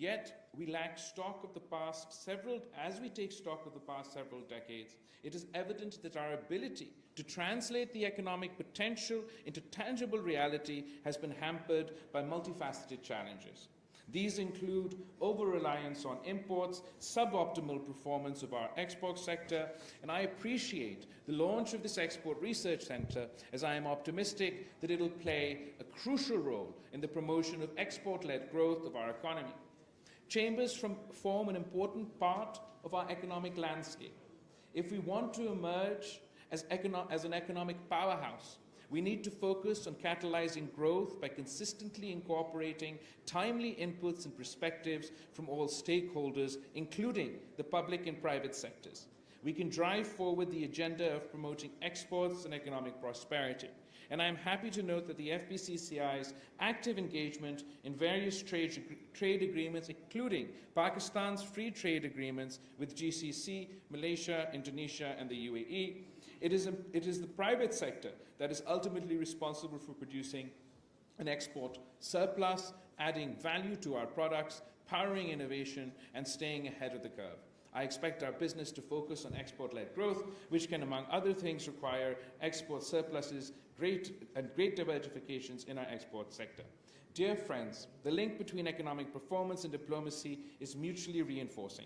Yet, we lack stock of the past several, as we take stock of the past several decades, it is evident that our ability to translate the economic potential into tangible reality has been hampered by multifaceted challenges. These include over-reliance on imports, suboptimal performance of our export sector, and I appreciate the launch of this Export Research Center, as I am optimistic that it will play a crucial role in the promotion of export-led growth of our economy. Chambers form an important part of our economic landscape. If we want to emerge as an economic powerhouse, we need to focus on catalyzing growth by consistently incorporating timely inputs and perspectives from all stakeholders, including the public and private sectors. We can drive forward the agenda of promoting exports and economic prosperity. And I am happy to note that the FBCCI's active engagement in various trade agreements, including Pakistan's free trade agreements with GCC, Malaysia, Indonesia, and the UAE, it is the private sector that is ultimately responsible for producing an export surplus, adding value to our products, powering innovation, and staying ahead of the curve. I expect our business to focus on export-led growth, which can, among other things, require export surpluses, great diversifications in our export sector. Dear friends, the link between economic performance and diplomacy is mutually reinforcing.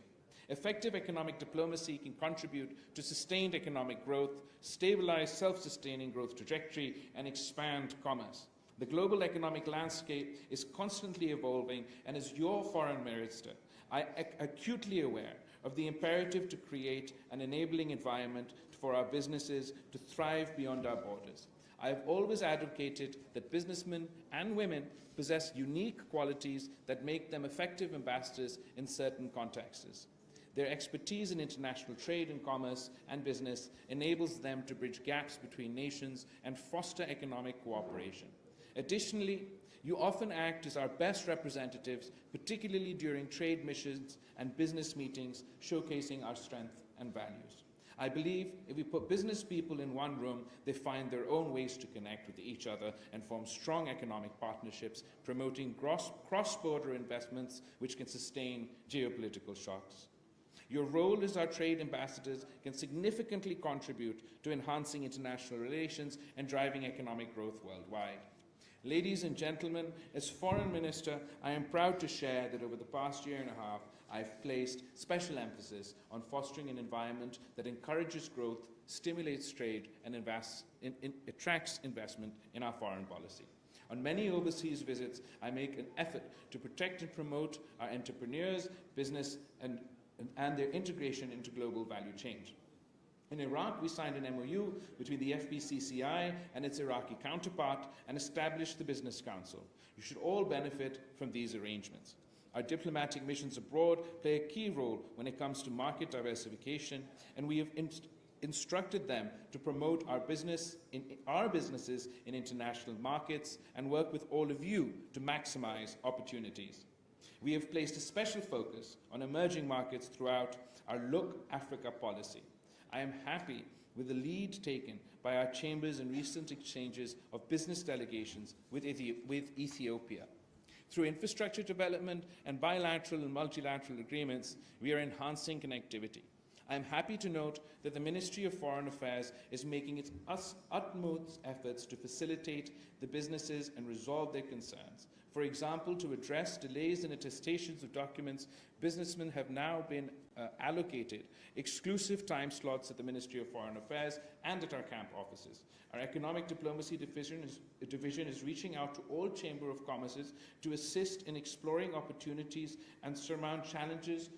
Effective economic diplomacy can contribute to sustained economic growth, stabilize self-sustaining growth trajectory, and expand commerce. The global economic landscape is constantly evolving, and as your foreign minister, I am acutely aware of the imperative to create an enabling environment for our businesses to thrive beyond our borders. I have always advocated that businessmen and women possess unique qualities that make them effective ambassadors in certain contexts. Their expertise in international trade and commerce and business enables them to bridge gaps between nations and foster economic cooperation. Additionally, you often act as our best representatives, particularly during trade missions and business meetings, showcasing our strength and values. I believe if we put business people in one room, they find their own ways to connect with each other and form strong economic partnerships, promoting cross-border investments which can sustain geopolitical shocks. Your role as our trade ambassadors can significantly contribute to enhancing international relations and driving economic growth worldwide. Ladies and gentlemen, as Foreign Minister, I am proud to share that over the past year and a half, I've placed special emphasis on fostering an environment that encourages growth, stimulates trade, and attracts investment in our foreign policy. On many overseas visits, I make an effort to protect and promote our entrepreneurs, business, and their integration into global value chain. In Iraq, we signed an MOU between the FBCCI and its Iraqi counterpart and established the Business Council. You should all benefit from these arrangements. Our diplomatic missions abroad play a key role when it comes to market diversification, and we have instructed them to promote our businesses in international markets and work with all of you to maximize opportunities. We have placed a special focus on emerging markets throughout our Look Africa policy. I am happy with the lead taken by our chambers in recent exchanges of business delegations with Ethiopia. Through infrastructure development and bilateral and multilateral agreements, we are enhancing connectivity. I am happy to note that the Ministry of Foreign Affairs is making its utmost efforts to facilitate the businesses and resolve their concerns. For example, to address delays in attestations of documents, businessmen have now been allocated exclusive time slots at the Ministry of Foreign Affairs and at our camp offices. Our Economic Diplomacy Division is reaching out to all Chamber of Commerces to assist in exploring opportunities and surmount challenges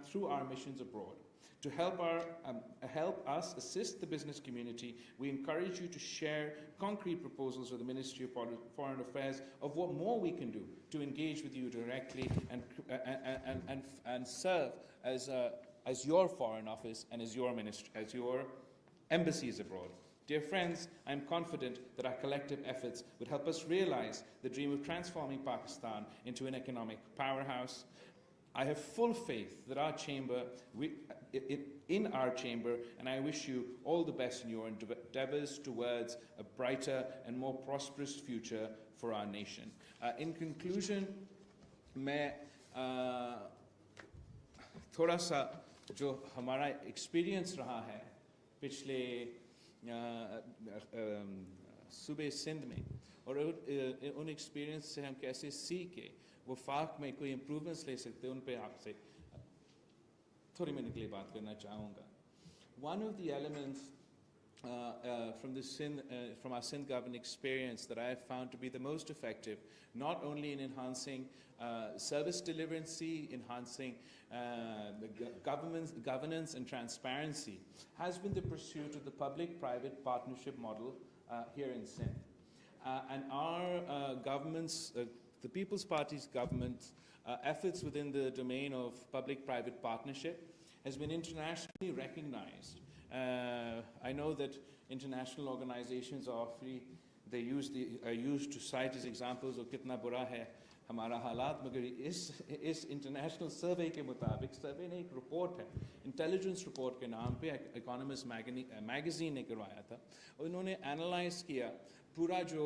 through our missions abroad. To help us assist the business community, we encourage you to share concrete proposals with the Ministry of Foreign Affairs of what more we can do to engage with you directly and serve as your Foreign Office and as your embassies abroad. Dear friends, I am confident that our collective efforts would help us realize the dream of transforming Pakistan into an economic powerhouse. I have full faith that in our chamber, and I wish you all the best in your endeavors towards a brighter and more prosperous future for our nation. In conclusion, मैं تھوڑا سا جو ہمارا experience رہا ہے پچھلے صوبے سندھ میں، اور ان ایکسپیرینس سے ہم کیسے سیکھ کے وفاق میں کوئی امپرومنٹس لے سکتے ہیں، ان پہ آپ سے تھوڑی منٹ کے لیے بات کرنا چاہوں گا. One of the elements from our Sindh government experience that I have found to be the most effective, not only in enhancing service delivery, enhancing the governance and transparency, has been the pursuit of the public-private partnership model here in Sindh. And our government's, the People's Party's government's efforts within the domain of public-private partnership has been internationally recognized. I know that international organizations are used to cite as examples of kitna bura hai ہمارا حالات، مگر اس international survey کے مطابق، survey نے ایک report ہے intelligence report کے نام پہ، اکانومسٹ میگزین نے کروایا تھا، اور انہوں نے اینالائز کیا پورا جو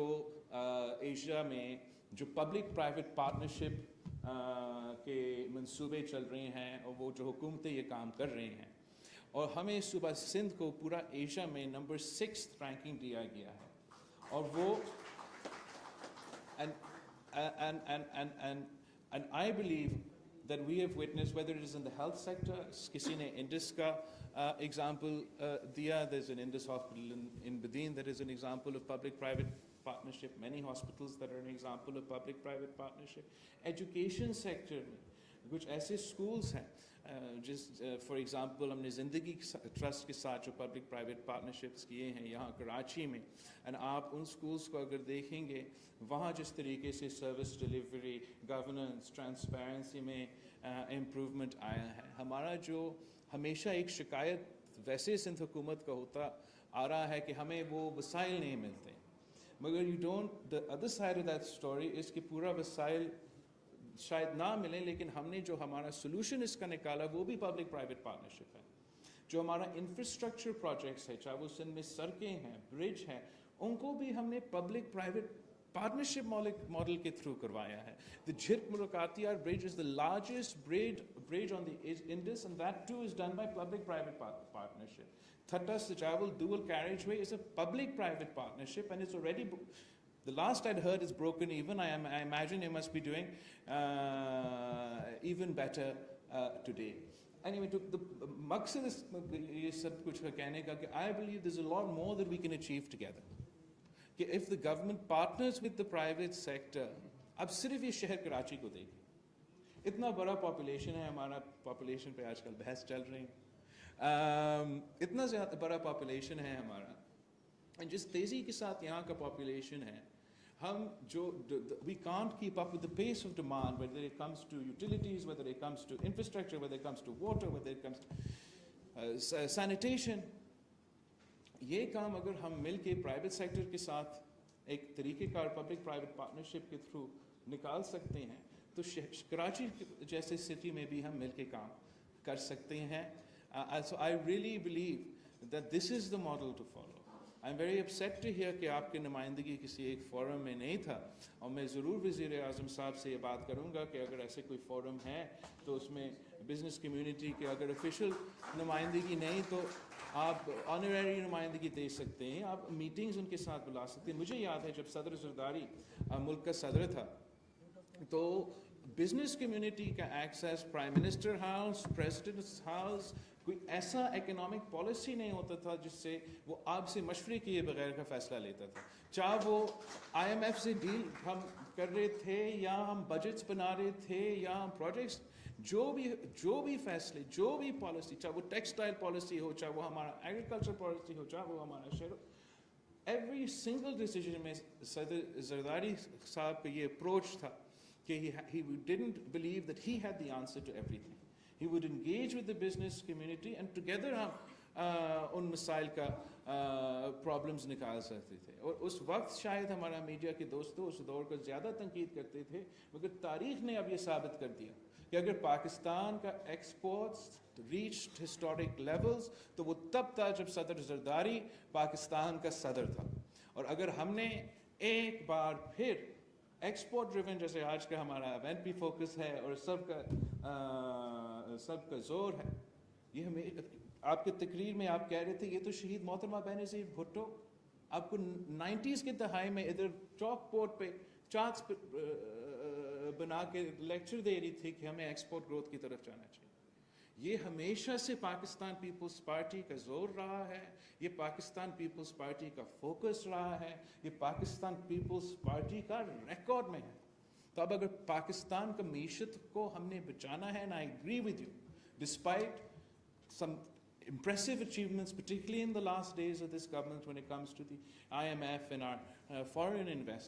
ایشیا میں جو پبلک پرائیویٹ پارٹنرشپ کے منصوبے چل رہے ہیں، اور وہ جو حکومتیں یہ کام کر رہی ہیں، اور ہمیں صوبہ سندھ کو پورا ایشیا میں نمبر 6 رینکنگ دیا گیا ہے. اور وہ and I believe that we have witnessed, whether it is in the health sector, kisi ne Indus ka example diya, there's an Indus hospital in Badin that is an example of public-private partnership, many hospitals that are an example of public-private partnership. Education sector mein kuch aise schools hain for example ہم نے زندگی trust کے ساتھ جو public private partnerships کیے ہیں یہاں کراچی میں، اینڈ آپ ان سکولز کو اگر دیکھیں گے، وہاں جس طریقے سے سروس ڈلیوری، گورننس، ٹرانسپیرنسی میں امپروومنٹ آیا ہے. ہمارا جو ہمیشہ ایک شکایت ویسے سندھ حکومت کا ہوتا آ رہا ہے کہ ہمیں وہ وسائل نہیں ملتے، مگر you don't, the other side of that story اس کہ پورا وسائل شاید نہ ملیں، لیکن ہم نے جو ہمارا سولوشن اس کا نکالا وہ بھی پبلک پرائیویٹ پارٹنرشپ ہے. جو ہمارا انفراسٹرکچر پروجیکٹس ہے، چاہے وہ سندھ میں سڑکیں ہیں، برج ہیں، ان کو بھی ہم نے پبلک پرائیویٹ پارٹنرشپ ماڈل کے تھرو کروایا ہے. The Jhirk Mulakatiyar Bridge is the largest bridge on the Indus, and that too is done by public-private partnership. Thatta Sijawal dual carriageway is a public-private partnership, and it's already the last I'd heard is broken even. I imagine they must be doing even better today. Anyway, the maqsad is ye sab kuch kehne ka ki I believe there's a lot more that we can achieve together. Ki if the government partners with the private sector, اب صرف یہ شہر کراچی کو دیکھیں، اتنا بڑا population ہے ہمارا، پاپولیشن پہ آج کل بحث چل رہی ہے، اتنا زیادہ بڑا پاپولیشن ہے ہمارا، جس تیزی کے ساتھ یہاں کا پاپولیشن ہے، ہم جو we can't keep up with the pace of demand, whether it comes to utilities, whether it comes to infrastructure, whether it comes to water, whether it comes to sanitation. یہ کام اگر ہم مل کے پرائیویٹ سیکٹر کے ساتھ ایک طریقہ کار public private partnership کے تھرو نکال سکتے ہیں، تو کراچی جیسے سٹی میں بھی ہم مل کے کام کر سکتے ہیں. So I really believe that this is the model to follow. I'm very upset to hear کہ آپ کی نمائندگی کسی ایک فورم میں نہیں تھا، اور میں ضرور وزیر اعظم صاحب سے یہ بات کروں گا کہ اگر ایسے کوئی فورم ہے تو اس میں بزنس کمیونٹی کے اگر آفیشیل نمائندگی نہیں تو آپ آنریری نمائندگی دے سکتے ہیں، آپ میٹنگز ان کے ساتھ بلا سکتے ہیں. مجھے یاد ہے جب صدر زرداری ملک کا صدر تھا تو بزنس کمیونٹی کا access prime minister house, presidents house, کوئی ایسا اکنامک پالیسی نہیں ہوتا تھا جس سے وہ آپ سے مشورے کیے بغیر کا فیصلہ لیتا تھا. چاہے وہ آئی ایم ایف سے ڈیل ہم کر رہے تھے، یا ہم بجٹس بنا رہے تھے، یا ہم پروجیکٹس، جو بھی فیصلے، جو بھی پالیسی، چاہے وہ ٹیکسٹائل پالیسی ہو، چاہے وہ ہمارا ایگریکلچر پالیسی ہو، چاہے وہ ہمارا شہر، ایوری سنگل ڈیسیجن میں صدر زرداری صاحب کا یہ اپروچ تھا کہ he didn't believe that he had the answer to everything. He would engage with the business community and together ہم ان مسائل کا پرابلمز نکال سکتے تھے. اور اس وقت شاید ہمارا میڈیا کے دوستوں اس دور کو زیادہ تنقید کرتے تھے، مگر تاریخ نے اب یہ ثابت کر دیا کہ اگر پاکستان کا ایکسپورٹس ریچڈ ہسٹورک لیولز تو وہ تب تھا جب صدر زرداری پاکستان کا صدر تھا. اور اگر ہم نے ایک بار پھر ایکسپورٹ ڈریون جیسے آج کا ہمارا ایونٹ بھی فوکس ہے اور سب کا زور ہے. یہ ہمیں آپ کے تقریر میں آپ کہہ رہے تھے یہ تو شہید محترمہ بینظیر بھٹو آپ کو 90s کے دہائی میں ادھر چاک بورڈ پہ چارٹس بنا کے لیکچر دے رہی تھی کہ ہمیں ایکسپورٹ گروتھ کی طرف جانا چاہیے. یہ ہمیشہ سے پاکستان پیپلز پارٹی کا زور رہا ہے, یہ پاکستان پیپلز پارٹی کا فوکس رہا ہے, یہ پاکستان پیپلز پارٹی کا ریکارڈ میں ہے. تو اب اگر پاکستان کا معیشت کو ہم نے بچانا ہے, and I agree with you, despite some impressive achievements, particularly in the last days of this government when it comes to the IMF and our foreign investors.